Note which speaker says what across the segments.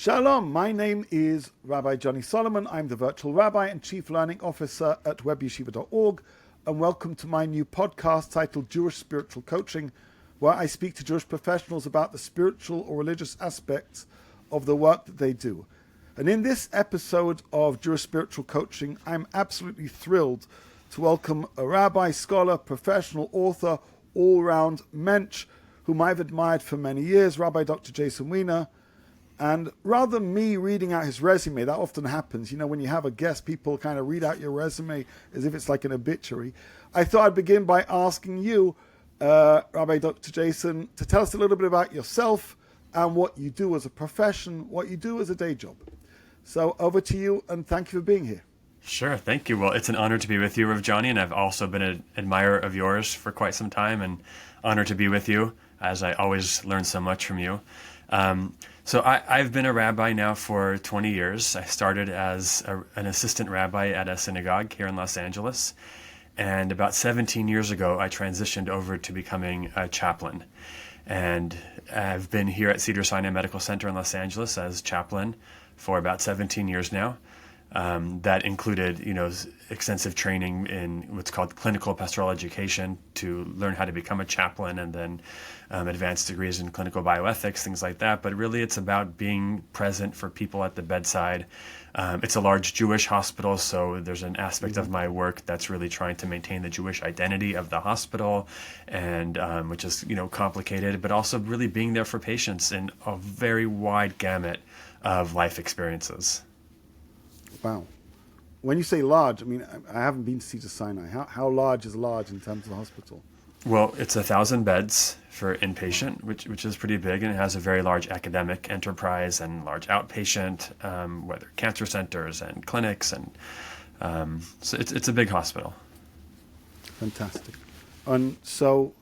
Speaker 1: Shalom, my name is Rabbi Johnny Solomon. I'm the virtual rabbi and chief learning officer at webyeshiva.org, and welcome to my new podcast titled Jewish Spiritual Coaching, where I speak to Jewish professionals about the spiritual or religious aspects of the work that they do. And in this episode of Jewish Spiritual Coaching, I'm absolutely thrilled to welcome a rabbi, scholar, professional, author, all-round mensch, whom I've admired for many years, Rabbi Dr. Jason Weiner. And rather than me reading out his resume, that often happens, when you have a guest, people kind of read out your resume as if it's like an obituary. I thought I'd begin by asking you, Rabbi Dr. Jason, to tell us a little bit about yourself and what you do as a profession, what you do as a day job. So over to you, and thank you for being here.
Speaker 2: Sure, thank you. Well, it's an honor to be with you, Rav Johnny, and I've also been an admirer of yours for quite some time, and honored to be with you, as I always learn so much from you. So I've been a rabbi now for 20 years. I started as an assistant rabbi at a synagogue here in Los Angeles. And about 17 years ago, I transitioned over to becoming a chaplain. And I've been here at Cedars-Sinai Medical Center in Los Angeles as chaplain for about 17 years now. That included, extensive training in what's called clinical pastoral education to learn how to become a chaplain, and then advanced degrees in clinical bioethics, things like that. But really, it's about being present for people at the bedside. It's a large Jewish hospital, so there's an aspect of my work that's really trying to maintain the Jewish identity of the hospital, and which is, complicated, but also really being there for patients in a very wide gamut of life experiences.
Speaker 1: Wow. When you say large, I haven't been to Cedars-Sinai. How large is large in terms of the hospital?
Speaker 2: Well, it's 1,000 beds for inpatient, which is pretty big, and it has a very large academic enterprise and large outpatient, whether cancer centers and clinics, and so it's a big hospital.
Speaker 1: Fantastic. And so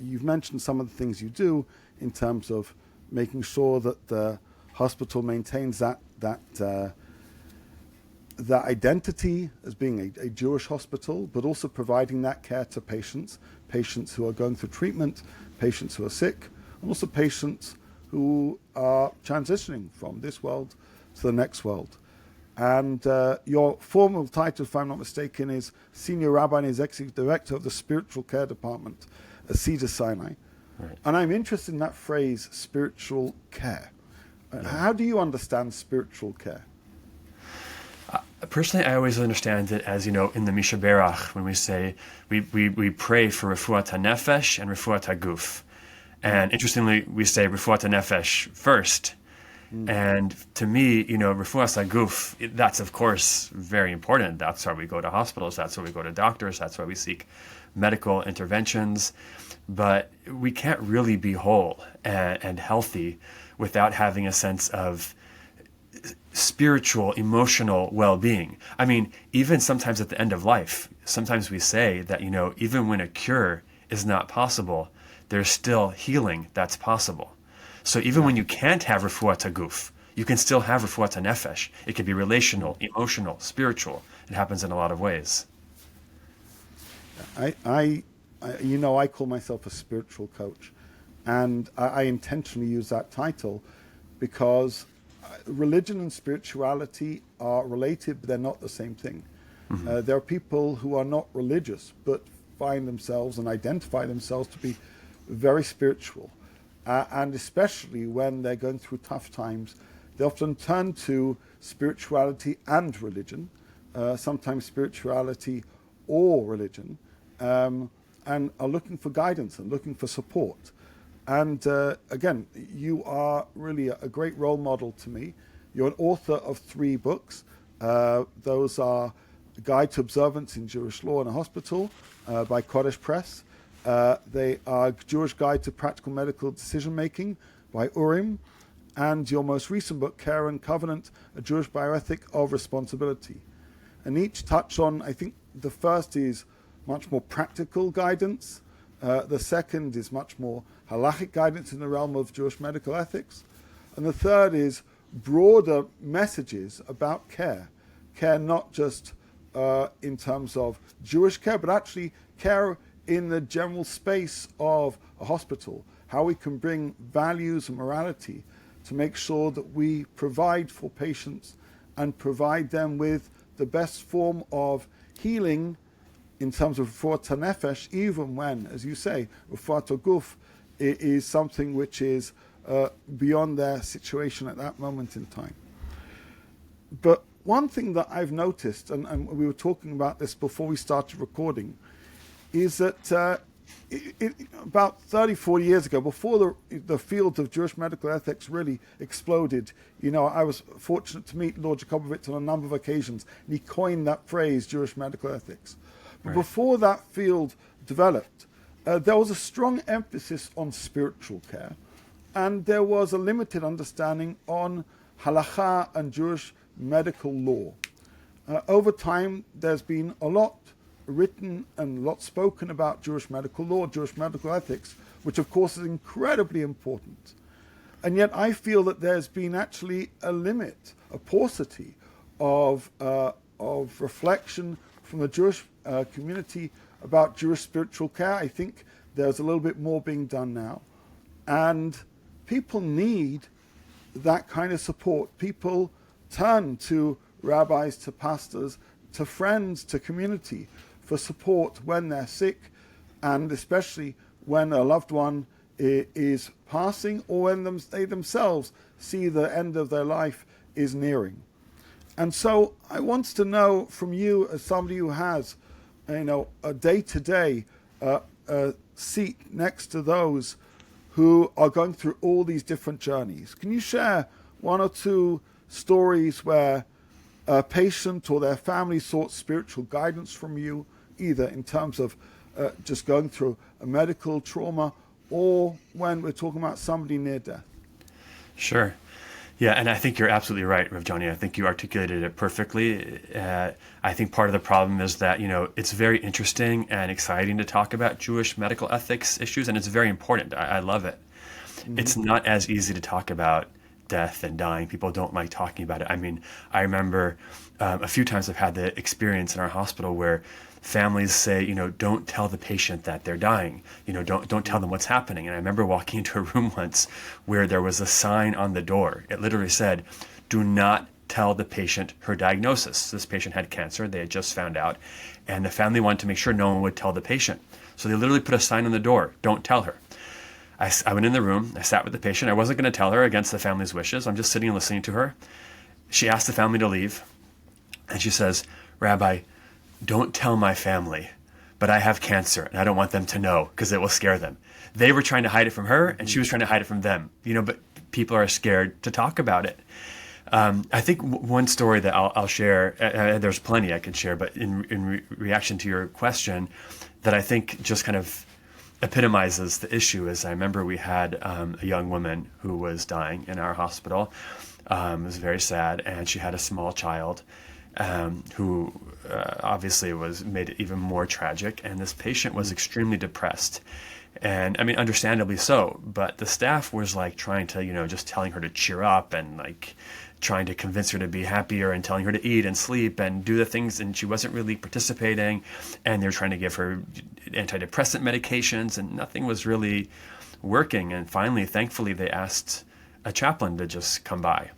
Speaker 1: you've mentioned some of the things you do in terms of making sure that the hospital maintains that identity as being a Jewish hospital, but also providing that care to patients who are going through treatment, patients who are sick, and also patients who are transitioning from this world to the next world. And your formal title, if I'm not mistaken, is Senior Rabbi and Executive Director of the Spiritual Care Department at Cedars-Sinai.
Speaker 2: Right.
Speaker 1: And I'm interested in that phrase, spiritual care. How do you understand spiritual care?
Speaker 2: Personally, I always understand it as, in the Misha Berach, when we say we pray for refuat hanefesh and refuat haguf. And interestingly, we say refuat hanefesh first. And to me, refuat haguf, that's of course very important. That's why we go to hospitals. That's why we go to doctors. That's why we seek medical interventions. But we can't really be whole and healthy without having a sense of spiritual, emotional well-being. Even sometimes at the end of life, sometimes we say that, even when a cure is not possible, there's still healing that's possible. So even when you can't have refuat haguf, you can still have refuat hanefesh. It can be relational, emotional, spiritual. It happens in a lot of ways.
Speaker 1: I call myself a spiritual coach, and I intentionally use that title because religion and spirituality are related, but they're not the same thing. Mm-hmm. There are people who are not religious, but find themselves and identify themselves to be very spiritual. And especially when they're going through tough times, they often turn to spirituality and religion, sometimes spirituality or religion, and are looking for guidance and looking for support. And again, you are really a great role model to me. You're an author of 3 books. Those are Guide to Observance in Jewish Law in a Hospital by Kodesh Press. They are Jewish Guide to Practical Medical Decision Making by Urim. And your most recent book, Care and Covenant, A Jewish Bioethic of Responsibility. And each touch on, I think the first is much more practical guidance. The second is much more halachic guidance in the realm of Jewish medical ethics. And the third is broader messages about care. Care not just in terms of Jewish care, but actually care in the general space of a hospital. How we can bring values and morality to make sure that we provide for patients and provide them with the best form of healing in terms of refuat nefesh, even when, as you say, refuat guf is something which is beyond their situation at that moment in time. But one thing that I've noticed, and we were talking about this before we started recording, is that about 30, 40 years ago, before the field of Jewish medical ethics really exploded, I was fortunate to meet Lord Jacobowitz on a number of occasions, and he coined that phrase, Jewish medical ethics. But before that field developed, there was a strong emphasis on spiritual care, and there was a limited understanding on halakha and Jewish medical law. Over time, there's been a lot written and a lot spoken about Jewish medical law, Jewish medical ethics, which of course is incredibly important. And yet I feel that there's been actually a limit, a paucity of reflection from the Jewish community about Jewish spiritual care. I think there's a little bit more being done now. And people need that kind of support. People turn to rabbis, to pastors, to friends, to community for support when they're sick, and especially when a loved one is passing, or when they themselves see the end of their life is nearing. And so I want to know from you, as somebody who has a day-to-day seat next to those who are going through all these different journeys, can you share one or two stories where a patient or their family sought spiritual guidance from you, either in terms of just going through a medical trauma, or when we're talking about somebody near death?
Speaker 2: Sure. Yeah, and I think you're absolutely right, Rav Johnny. I think you articulated it perfectly. I think part of the problem is that, it's very interesting and exciting to talk about Jewish medical ethics issues, and it's very important. I love it. Mm-hmm. It's not as easy to talk about death and dying. People don't like talking about it. I mean, I remember a few times I've had the experience in our hospital where families say, don't tell the patient that they're dying. Don't tell them what's happening. And I remember walking into a room once where there was a sign on the door. It literally said, do not tell the patient her diagnosis. This patient had cancer. They had just found out. And the family wanted to make sure no one would tell the patient. So they literally put a sign on the door, don't tell her. I went in the room. I sat with the patient. I wasn't going to tell her against the family's wishes. I'm just sitting and listening to her. She asked the family to leave. And she says, Rabbi, don't tell my family, but I have cancer and I don't want them to know because it will scare them. They were trying to hide it from her and she was trying to hide it from them, but people are scared to talk about it. I think one story that I'll share, there's plenty I can share, but in reaction to your question, that I think just kind of epitomizes the issue is I remember we had a young woman who was dying in our hospital. It was very sad, and she had a small child who obviously made it even more tragic. And this patient was extremely depressed. And I mean, understandably so, but the staff was like trying to, just telling her to cheer up and like trying to convince her to be happier and telling her to eat and sleep and do the things. And she wasn't really participating. And they were trying to give her antidepressant medications and nothing was really working. And finally, thankfully, they asked a chaplain to just come by.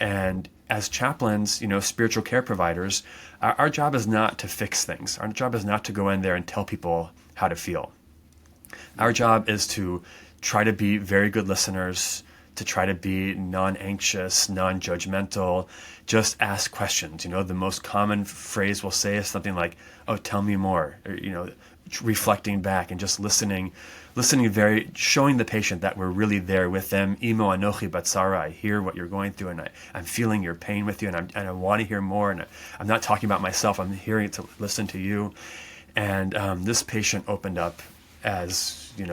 Speaker 2: And as chaplains, spiritual care providers, our job is not to fix things. Our job is not to go in there and tell people how to feel. Our job is to try to be very good listeners, to try to be non-anxious, non-judgmental, just ask questions. The most common phrase we'll say is something like, oh, tell me more, or, reflecting back and just listening showing the patient that we're really there with them. Imo anochi batzara, I hear what you're going through and I'm feeling your pain with you and I want to hear more, and I'm not talking about myself, I'm hearing to listen to you. And this patient opened up as, we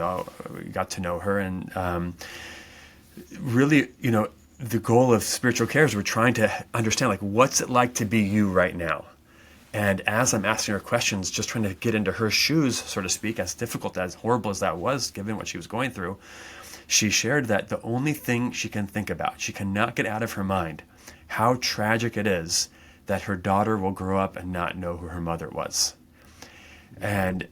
Speaker 2: got to know her, and really, the goal of spiritual care is we're trying to understand, like, what's it like to be you right now? And as I'm asking her questions, just trying to get into her shoes, so to speak, as difficult, as horrible as that was, given what she was going through, she shared that the only thing she can think about, she cannot get out of her mind, how tragic it is that her daughter will grow up and not know who her mother was. And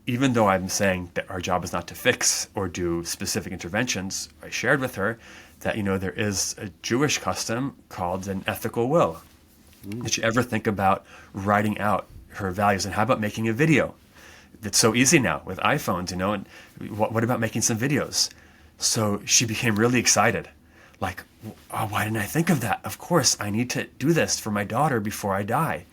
Speaker 2: even though I'm saying that our job is not to fix or do specific interventions, I shared with her that, there is a Jewish custom called an ethical will. Did you ever think about writing out her values? And how about making a video? It's so easy now with iPhones, and what about making some videos? So she became really excited. Like, oh, why didn't I think of that? Of course, I need to do this for my daughter before I die.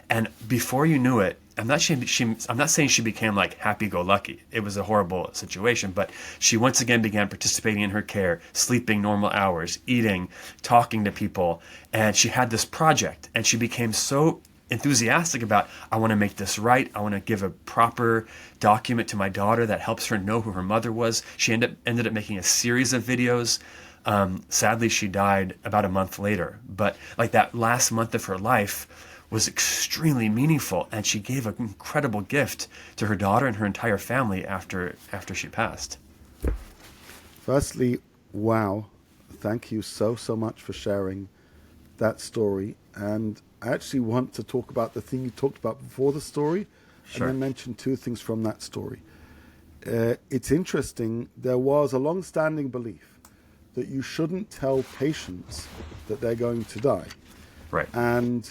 Speaker 2: And before you knew it, I'm not saying she became like happy-go-lucky. It was a horrible situation, but she once again began participating in her care, sleeping normal hours, eating, talking to people, and she had this project, and she became so enthusiastic about, I want to make this right. I want to give a proper document to my daughter that helps her know who her mother was. She ended up making a series of videos. Sadly, she died about a month later, but like that last month of her life was extremely meaningful, and she gave an incredible gift to her daughter and her entire family after she passed.
Speaker 1: Firstly, wow, thank you so much for sharing that story. And I actually want to talk about the thing you talked about before the story,
Speaker 2: Sure.
Speaker 1: and then mention two things from that story. It's interesting, there was a long-standing belief that you shouldn't tell patients that they're going to die.
Speaker 2: Right.
Speaker 1: And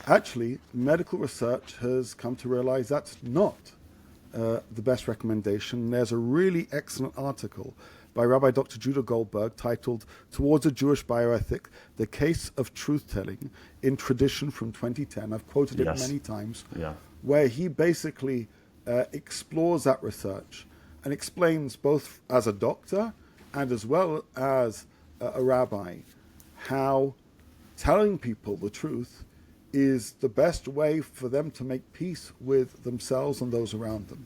Speaker 1: actually, medical research has come to realize that's not the best recommendation. There's a really excellent article by Rabbi Dr. Judah Goldberg titled Towards a Jewish Bioethic, The Case of Truth-Telling in Tradition from 2010. I've quoted it
Speaker 2: Yes.
Speaker 1: many times,
Speaker 2: Yeah.
Speaker 1: where he basically explores that research and explains, both as a doctor and as well as a rabbi, how telling people the truth is the best way for them to make peace with themselves and those around them.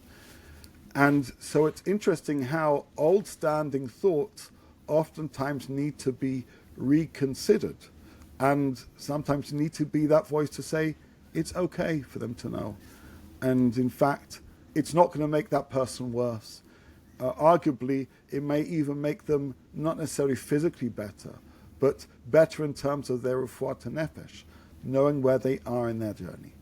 Speaker 1: And so it's interesting how old-standing thoughts oftentimes need to be reconsidered, and sometimes need to be that voice to say it's okay for them to know. And in fact, it's not going to make that person worse. Arguably, it may even make them not necessarily physically better, but better in terms of their refuat nefesh, knowing where they are in their journey.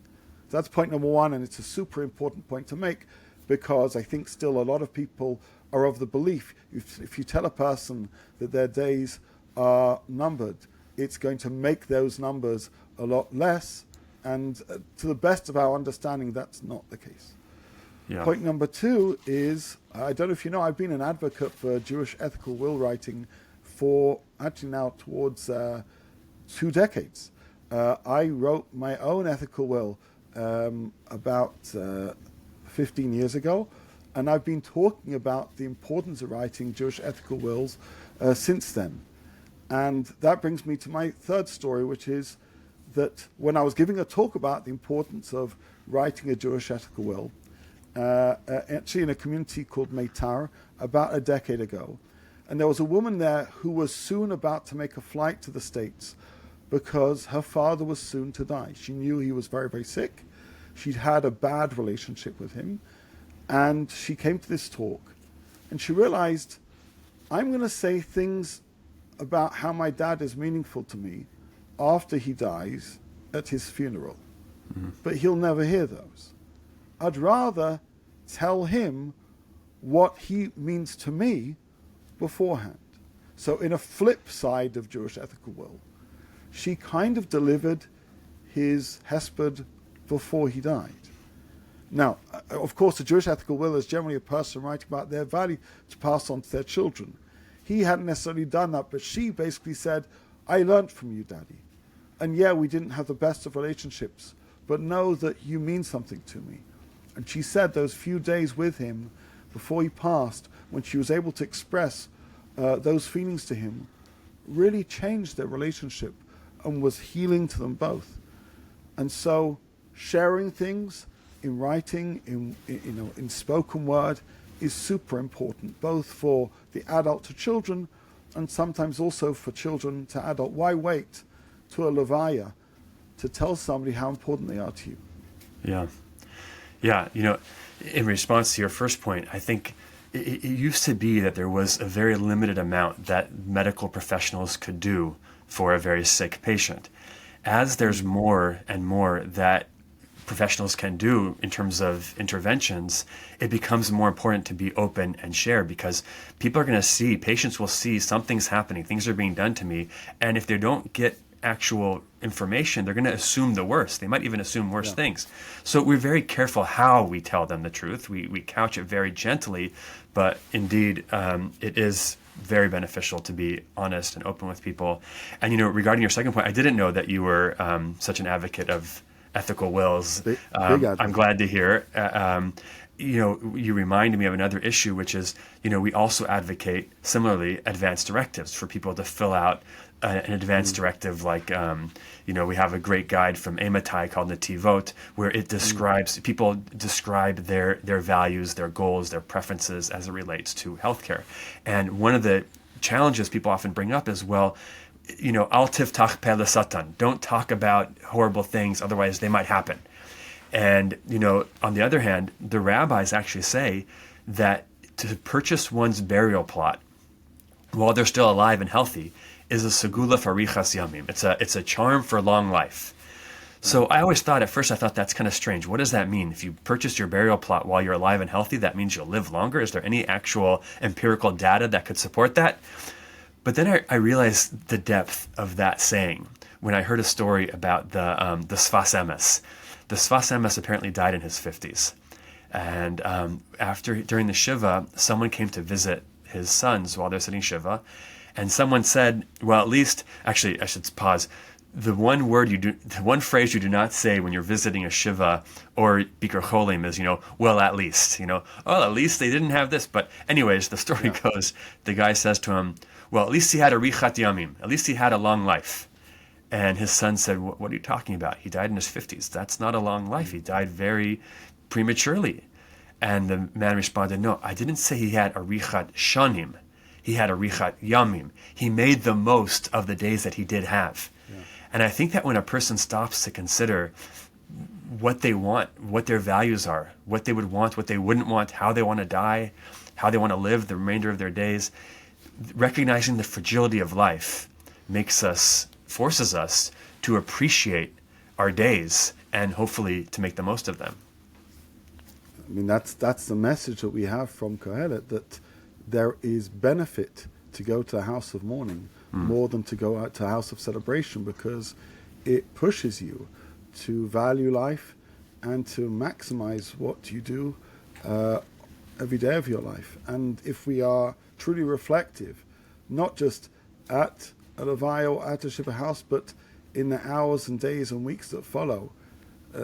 Speaker 1: So that's point number one, and it's a super important point to make, because I think still a lot of people are of the belief if you tell a person that their days are numbered, it's going to make those numbers a lot less, and to the best of our understanding, that's not the case.
Speaker 2: Yeah.
Speaker 1: Point number two is, I don't know if you know, I've been an advocate for Jewish ethical will writing for actually now towards 2 decades. I wrote my own ethical will about 15 years ago, and I've been talking about the importance of writing Jewish ethical wills since then. And that brings me to my third story, which is that when I was giving a talk about the importance of writing a Jewish ethical will, actually in a community called Meitar, about a decade ago, and there was a woman there who was soon about to make a flight to the States because her father was soon to die. She knew he was very, very sick. She'd had a bad relationship with him, and she came to this talk, and she realized, I'm going to say things about how my dad is meaningful to me after he dies at his funeral, but he'll never hear those. I'd rather tell him what he means to me beforehand. So in a flip side of Jewish ethical will, she kind of delivered his hesped before he died. Now, of course, the Jewish ethical will is generally a person writing about their value to pass on to their children. He hadn't necessarily done that, but she basically said, I learned from you, Daddy. And yeah, we didn't have the best of relationships, but know that you mean something to me. And she said those few days with him before he passed, when she was able to express those feelings to him, really changed their relationship and was healing to them both. And so sharing things in writing, in spoken word, is super important, both for the adult to children and sometimes also for children to adult. Why wait to a levaya to tell somebody how important they are to you?
Speaker 2: Yeah. Yeah, in response to your first point, I think it used to be that there was a very limited amount that medical professionals could do for a very sick patient. As there's more and more that professionals can do in terms of interventions, it becomes more important to be open and share, because people are going to see, patients will see something's happening, things are being done to me. And if they don't get actual information, they're going to assume the worst. They might even assume worse things. So we're very careful how we tell them the truth. We couch it very gently, but indeed, it is very beneficial to be honest and open with people. And, regarding your second point, I didn't know that you were such an advocate of ethical wills.
Speaker 1: Big advocate.
Speaker 2: I'm glad to hear. You reminded me of another issue, which is, we also advocate similarly advanced directives for people to fill out an advanced directive. Like, we have a great guide from Ematai called Nativot, where it describes, people describe their values, their goals, their preferences as it relates to healthcare. And one of the challenges people often bring up is, well, al tiftach pe l'satan, don't talk about horrible things, otherwise they might happen. And, on the other hand, the rabbis actually say that to purchase one's burial plot while they're still alive and healthy is a segula farichas yamim. It's a charm for long life. So I always thought, at first I thought that's kind of strange. What does that mean? If you purchase your burial plot while you're alive and healthy, that means you'll live longer? Is there any actual empirical data that could support that? But then I realized the depth of that saying when I heard a story about the Sfas Emes. The Sfas Emes apparently died in his 50s. And during the Shiva, someone came to visit his sons while they're sitting Shiva. And someone said, well, at least, actually, I should pause. The one phrase you do not say when you're visiting a Shiva or Bikur Cholim is, well, at least, at least they didn't have this. But anyways, the story goes, the guy says to him, well, at least he had a richat yamim. At least he had a long life. And his son said, what are you talking about? He died in his 50s. That's not a long life. He died very prematurely. And the man responded, no, I didn't say he had a richat shanim. He had a richat yamim. He made the most of the days that he did have. Yeah. And I think that when a person stops to consider what they want, what their values are, what they would want, what they wouldn't want, how they want to die, how they want to live the remainder of their days, recognizing the fragility of life forces us to appreciate our days and hopefully to make the most of them.
Speaker 1: I mean, that's the message that we have from Kohelet, that there is benefit to go to a house of mourning more than to go out to a house of celebration, because it pushes you to value life and to maximize what you do every day of your life. And if we are truly reflective, not just at a Levaya or at a Shiva house, but in the hours and days and weeks that follow,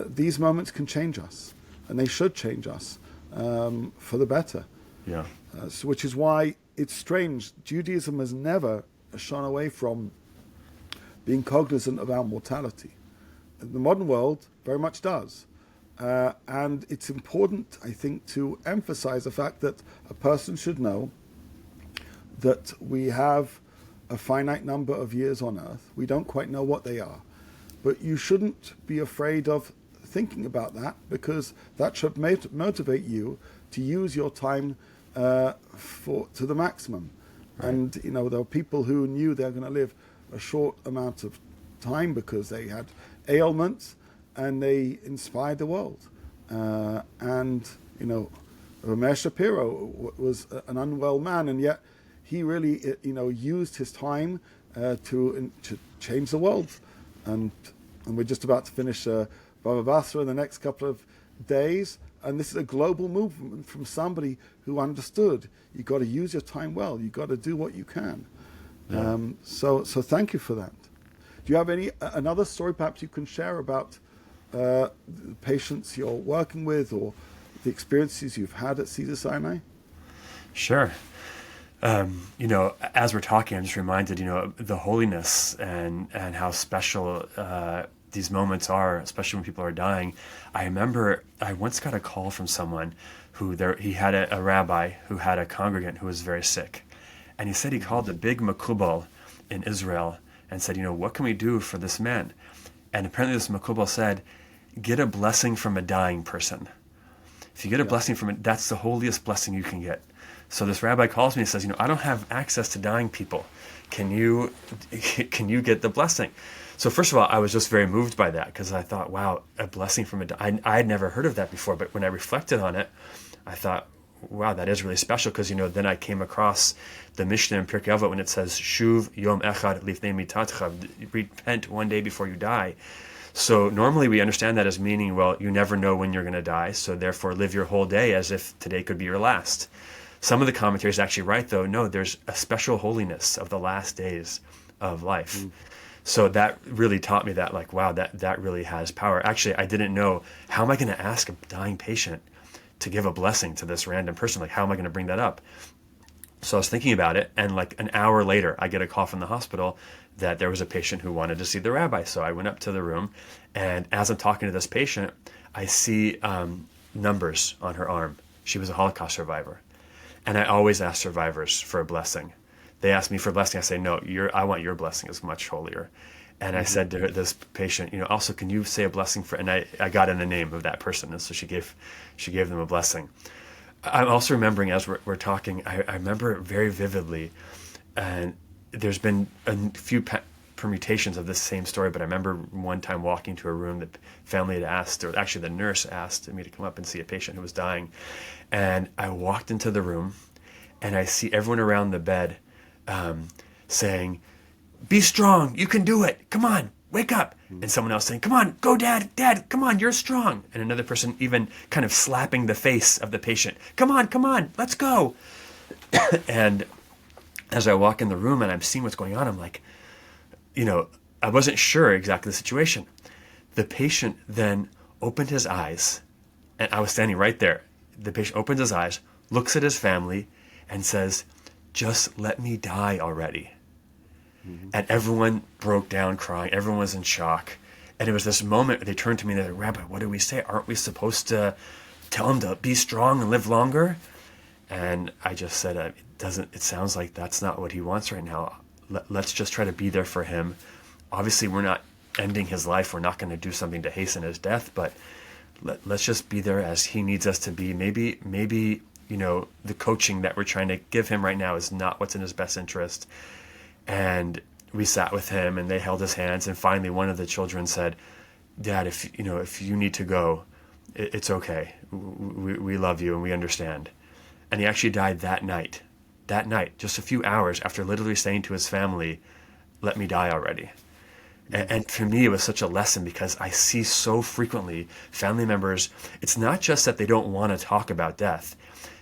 Speaker 1: these moments can change us, and they should change us for the better.
Speaker 2: Yeah.
Speaker 1: Which is why it's strange. Judaism has never shone away from being cognizant of our mortality. The modern world very much does. And it's important, I think, to emphasize the fact that a person should know that we have a finite number of years on earth. We don't quite know what they are. But you shouldn't be afraid of thinking about that, because that should motivate you to use your time to the maximum. Right. And there are people who knew they're going to live a short amount of time because they had ailments, and they inspired the world. And Ramesh Shapiro was an unwell man, and yet he really used his time to change the world. And we're just about to finish Baba Basra in the next couple of days. And this is a global movement from somebody who understood you've got to use your time well. You've got to do what you can. Yeah. So thank you for that. Do you have another story perhaps you can share about the patients you're working with, or the experiences you've had at Cedar Sinai?
Speaker 2: Sure. As we're talking, I'm just reminded, the holiness and how special these moments are, especially when people are dying. I remember I once got a call from someone he had a rabbi who had a congregant who was very sick. And he said he called a big makubal in Israel and said, what can we do for this man? And apparently this makubal said, get a blessing from a dying person. If you get a blessing from it, that's the holiest blessing you can get. So this rabbi calls me and says, I don't have access to dying people. can you get the blessing? So first of all, I was just very moved by that, because I thought, wow, a blessing from I had never heard of that before. But when I reflected on it, I thought, wow, that is really special, because then I came across the Mishnah in Pirkei Avot when it says, Shuv yom echad lifnei mitatcha, repent one day before you die. So normally we understand that as meaning, well, you never know when you're going to die, so therefore live your whole day as if today could be your last. Some of the commentaries actually write, though, no, there's a special holiness of the last days of life. So that really taught me that, like, wow, that really has power. Actually, I didn't know, how am I going to ask a dying patient to give a blessing to this random person? Like, how am I going to bring that up? So I was thinking about it, and like an hour later, I get a call from the hospital that there was a patient who wanted to see the rabbi. So I went up to the room, and as I'm talking to this patient, I see numbers on her arm. She was a Holocaust survivor. And I always ask survivors for a blessing. They ask me for a blessing. I say, no, I want your blessing. It's much holier. And I said to this patient, also, can you say a blessing for, and I got in the name of that person. And so she gave them a blessing. I'm also remembering, as we're talking, I remember it very vividly. And there's been a few permutations of this same story, but I remember one time walking to a room, the family had asked, or actually the nurse asked me to come up and see a patient who was dying. And I walked into the room, and I see everyone around the bed saying, be strong, you can do it, come on, wake up. And someone else saying, come on, go dad, come on, you're strong. And another person even kind of slapping the face of the patient, come on, let's go. And as I walk in the room and I'm seeing what's going on, I'm like, I wasn't sure exactly the situation. The patient then opened his eyes, and I was standing right there. The patient opens his eyes, looks at his family, and says, just let me die already. And everyone broke down crying. Everyone was in shock. And it was this moment where they turned to me and they said, Rabbi, what do we say? Aren't we supposed to tell him to be strong and live longer? And I just said, it sounds like that's not what he wants right now. Let's just try to be there for him. Obviously, we're not ending his life. We're not going to do something to hasten his death, but let's just be there as he needs us to be. Maybe, the coaching that we're trying to give him right now is not what's in his best interest. And we sat with him, and they held his hands. And finally, one of the children said, Dad, if you need to go, it's okay. We love you and we understand. And he actually died that night, just a few hours after literally saying to his family, let me die already. And for me, it was such a lesson, because I see so frequently family members, it's not just that they don't want to talk about death.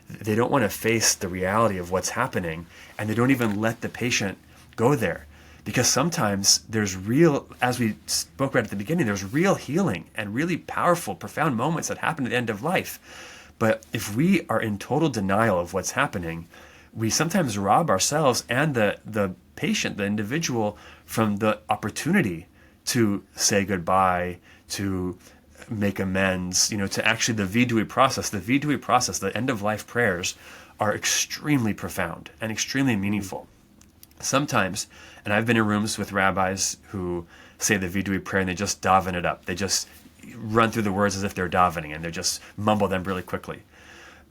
Speaker 2: They don't want to face the reality of what's happening, and they don't even let the patient go there. Because sometimes there's real, as we spoke right at the beginning, there's real healing and really powerful, profound moments that happen at the end of life. But if we are in total denial of what's happening, we sometimes rob ourselves and the patient, the individual, from the opportunity to say goodbye, to make amends, to actually the vidui process. The vidui process, the end-of-life prayers, are extremely profound and extremely meaningful. Sometimes, and I've been in rooms with rabbis who say the vidui prayer and they just daven it up. They just run through the words as if they're davening, and they just mumble them really quickly.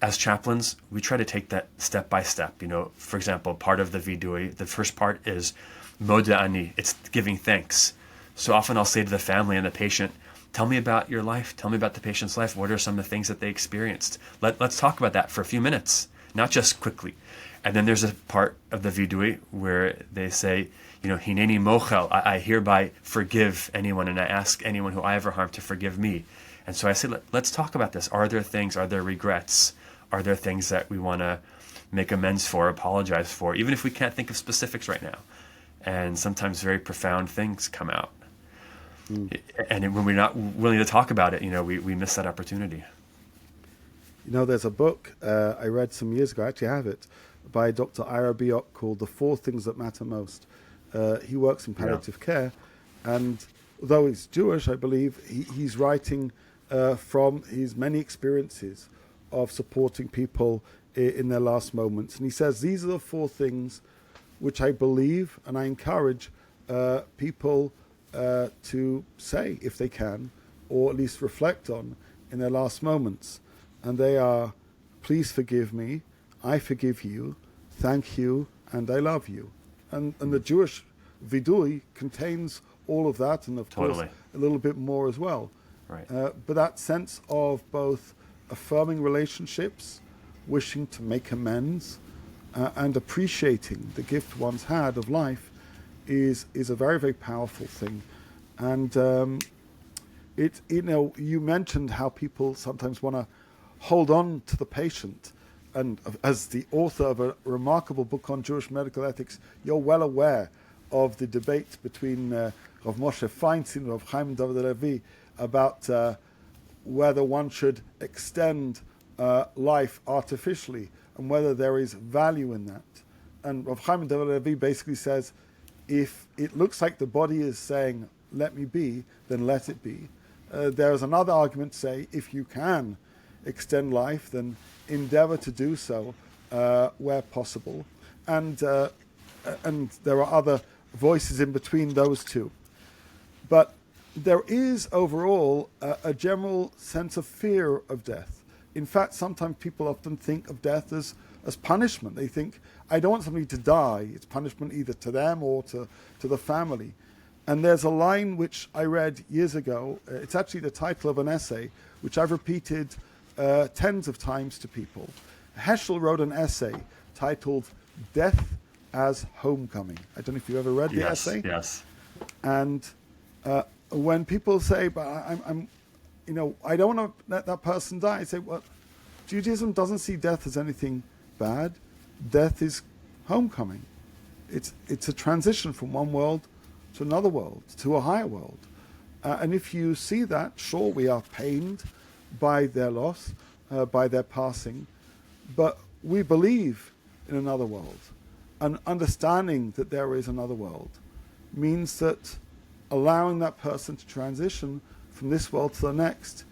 Speaker 2: As chaplains, we try to take that step by step. For example, part of the vidui, the first part is moda ani. It's giving thanks. So often I'll say to the family and the patient, tell me about your life. Tell me about the patient's life. What are some of the things that they experienced? Let's talk about that for a few minutes, not just quickly. And then there's a part of the vidui where they say, hineni mochel, I hereby forgive anyone, and I ask anyone who I ever harmed to forgive me. And so I say, let's talk about this. Are there regrets? Are there things that we want to make amends for, apologize for, even if we can't think of specifics right now? And sometimes very profound things come out. And when we're not willing to talk about it, we miss that opportunity.
Speaker 1: There's a book I read some years ago, I actually have it, by Dr. Rabbi called The 4 Things That Matter Most. He works in palliative care, and though he's Jewish, I believe, he's writing from his many experiences of supporting people in their last moments. And he says, these are the 4 things which I believe and I encourage people to say, if they can, or at least reflect on in their last moments. And they are, please forgive me, I forgive you, thank you, and I love you. and the Jewish vidui contains all of that, and of course
Speaker 2: Totally.
Speaker 1: a little bit more as well.
Speaker 2: Right.
Speaker 1: But that sense of both affirming relationships, wishing to make amends, and appreciating the gift one's had of life is a very, very powerful thing. And you mentioned how people sometimes want to hold on to the patient. And as the author of a remarkable book on Jewish medical ethics, you're well aware of the debate between Rav Moshe Feinstein and Rav Chaim David Levi about whether one should extend life artificially and whether there is value in that. And Rav Chaim David Levi basically says, if it looks like the body is saying, let me be, then let it be. There is another argument to say, if you can extend life, then endeavor to do so where possible. And there are other voices in between those two. But there is overall a general sense of fear of death. In fact, sometimes people often think of death as punishment. They think, I don't want somebody to die. It's punishment either to them or to the family. And there's a line which I read years ago. It's actually the title of an essay, which I've repeated tens of times to people. Heschel wrote an essay titled Death as Homecoming. I don't know if you've ever read the essay.
Speaker 2: Yes.
Speaker 1: And when people say, but I don't want to let that person die, I say, well, Judaism doesn't see death as anything bad. Death is homecoming. It's a transition from one world to another world, to a higher world. And if you see that, sure, we are pained by their loss, by their passing, but we believe in another world. And understanding that there is another world means that allowing that person to transition from this world to the next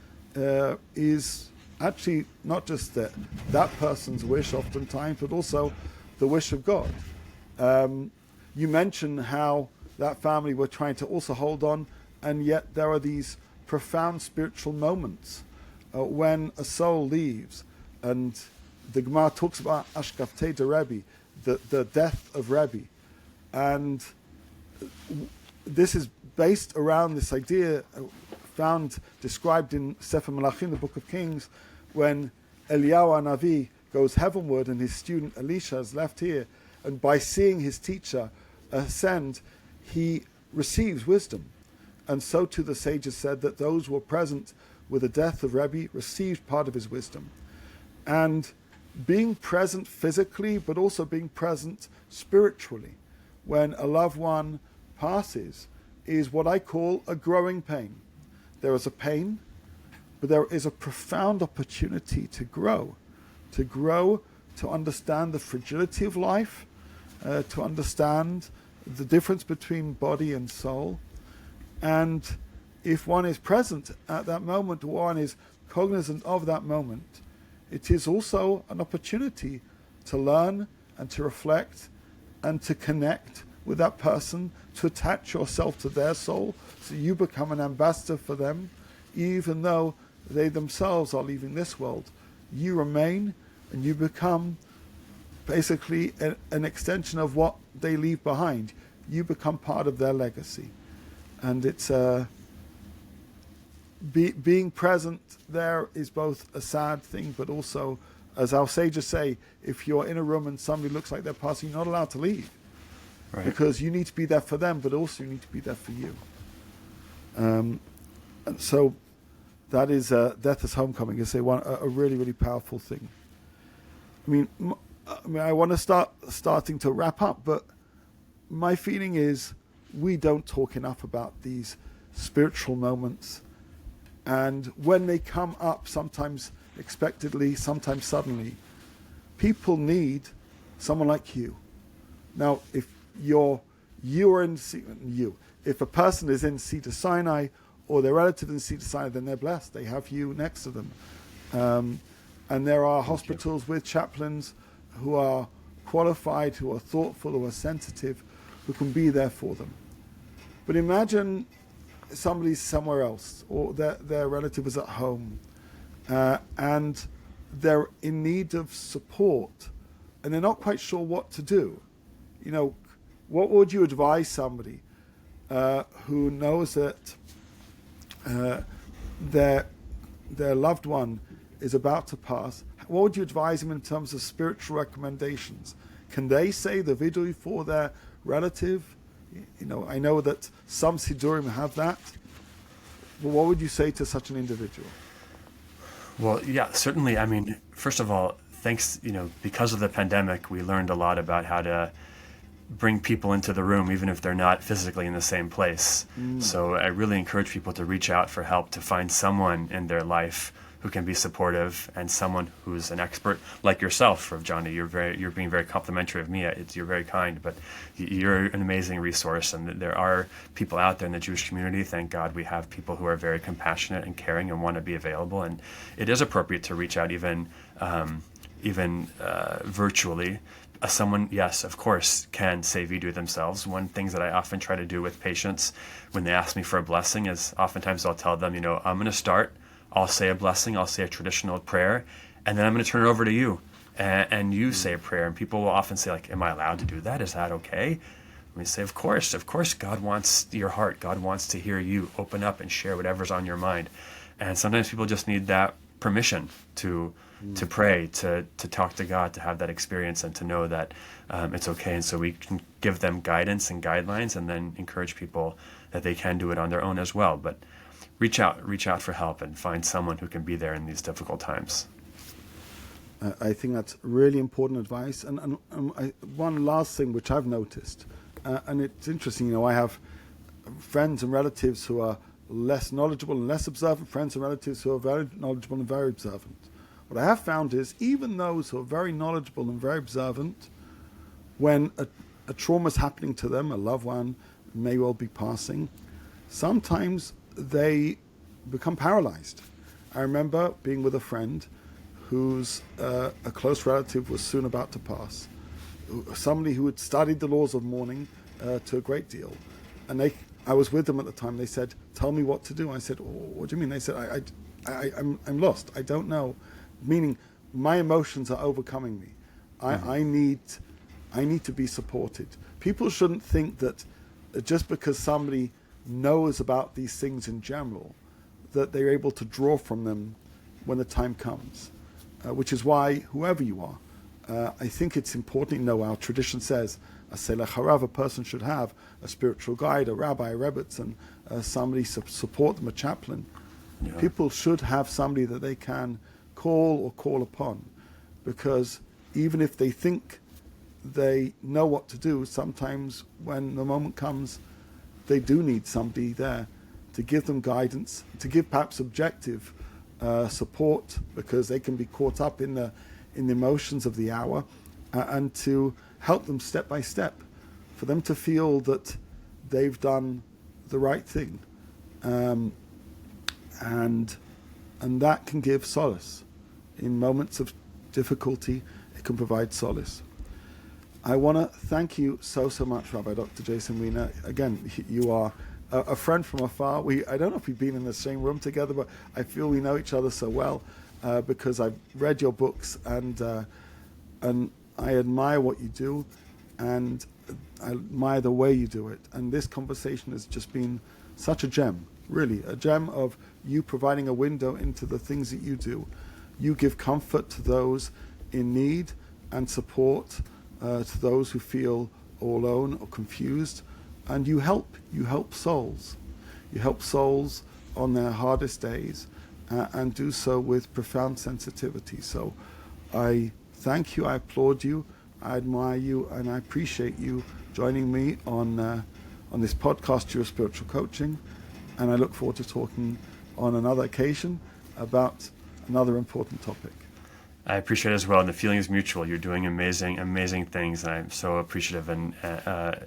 Speaker 1: is actually not just that person's wish oftentimes, but also the wish of God. You mentioned how that family were trying to also hold on, and yet there are these profound spiritual moments when a soul leaves. And the Gemara talks about Ashkaftei de Rabbi, the death of Rabbi. And this is based around this idea described in Sefer Melachim, the Book of Kings, when Eliyahu Hanavi goes heavenward and his student Elisha is left here, and by seeing his teacher ascend, he receives wisdom. And so too the sages said that those who were present with the death of Rabbi received part of his wisdom. And being present physically, but also being present spiritually when a loved one passes is what I call a growing pain. There is a pain, but there is a profound opportunity to grow, to understand the fragility of life, to understand the difference between body and soul. And if one is present at that moment, one is cognizant of that moment, it is also an opportunity to learn and to reflect and to connect with that person, to attach yourself to their soul, so you become an ambassador for them, even though they themselves are leaving this world. You remain, and you become basically an extension of what they leave behind. You become part of their legacy. And it's being present there is both a sad thing, but also, as our sages say, if you're in a room and somebody looks like they're passing, you're not allowed to leave. Right. Because you need to be there for them, but also you need to be there for you. And so that is death as homecoming. Is a really, really powerful thing. I mean, I want to starting to wrap up, but my feeling is we don't talk enough about these spiritual moments. And when they come up, sometimes expectedly, sometimes suddenly, people need someone like you. Now, if if a person is in Cedar Sinai or their relative in Cedar Sinai, then they're blessed. They have you next to them. And there are hospitals with chaplains who are qualified, who are thoughtful, who are sensitive, who can be there for them. But imagine somebody's somewhere else, or their relative is at home, and they're in need of support, and they're not quite sure what to do. what would you advise somebody who knows that their loved one is about to pass? What would you advise them in terms of spiritual recommendations? Can they say the vidui for their relative? I know that some Sidurim have that. Well, what would you say to such an individual?
Speaker 2: Well, yeah, certainly. I mean, first of all, thanks, because of the pandemic, we learned a lot about how to bring people into the room, even if they're not physically in the same place. So I really encourage people to reach out for help, to find someone in their life who can be supportive, and someone who's an expert like yourself, Rav Johnny. You're being very complimentary of me. You're very kind, but you're an amazing resource, and there are people out there in the Jewish community. Thank God we have people who are very compassionate and caring and want to be available. And it is appropriate to reach out even virtually. Someone, yes, of course, can say vidui themselves. One thing that I often try to do with patients when they ask me for a blessing is oftentimes I'll tell them, I'm going to start. I'll say a blessing, I'll say a traditional prayer, and then I'm going to turn it over to you, and you say a prayer. And people will often say, am I allowed to do that? Is that okay? And we say, of course, God wants your heart. God wants to hear you open up and share whatever's on your mind. And sometimes people just need that permission to pray, to talk to God, to have that experience, and to know that it's okay. And so we can give them guidance and guidelines, and then encourage people that they can do it on their own as well. But reach out for help and find someone who can be there in these difficult times.
Speaker 1: I think that's really important advice. And one last thing which I've noticed, and it's interesting, I have friends and relatives who are less knowledgeable and less observant, friends and relatives who are very knowledgeable and very observant. What I have found is even those who are very knowledgeable and very observant, when a trauma is happening to them, a loved one may well be passing, sometimes they become paralyzed. I remember being with a friend whose a close relative was soon about to pass, somebody who had studied the laws of mourning to a great deal. And I was with them at the time. They said, tell me what to do. I said, what do you mean? They said, I'm lost. I don't know. Meaning, my emotions are overcoming me. I need to be supported. People shouldn't think that just because somebody knows about these things in general, that they're able to draw from them when the time comes, which is why whoever you are, I think it's important. Our tradition says a selech harav, a person should have a spiritual guide, a rabbi, a rebbetzin, somebody support them, a chaplain. Yeah. People should have somebody that they can call upon, because even if they think they know what to do, sometimes when the moment comes, they do need somebody there to give them guidance, to give perhaps objective support, because they can be caught up in the emotions of the hour, and to help them step by step, for them to feel that they've done the right thing, and that can give solace in moments of difficulty. It can provide solace. I want to thank you so much, Rabbi Dr. Jason Weiner. Again, you are a friend from afar. I don't know if we've been in the same room together, but I feel we know each other so well because I've read your books, and I admire what you do, and I admire the way you do it. And this conversation has just been such a gem, really, a gem of you providing a window into the things that you do. You give comfort to those in need and support to those who feel all alone or confused, and you help souls. You help souls on their hardest days, and do so with profound sensitivity. So I thank you, I applaud you, I admire you, and I appreciate you joining me on this podcast, Your Spiritual Coaching, and I look forward to talking on another occasion about another important topic.
Speaker 2: I appreciate it as well, and the feeling is mutual. You're doing amazing things, and I'm so appreciative, and I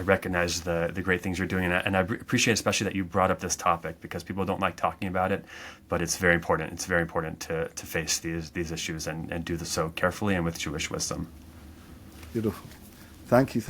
Speaker 2: recognize the great things you're doing, and I appreciate especially that you brought up this topic, because people don't like talking about it, but it's very important. It's very important to face these issues and do so carefully and with Jewish wisdom.
Speaker 1: Beautiful. Thank you.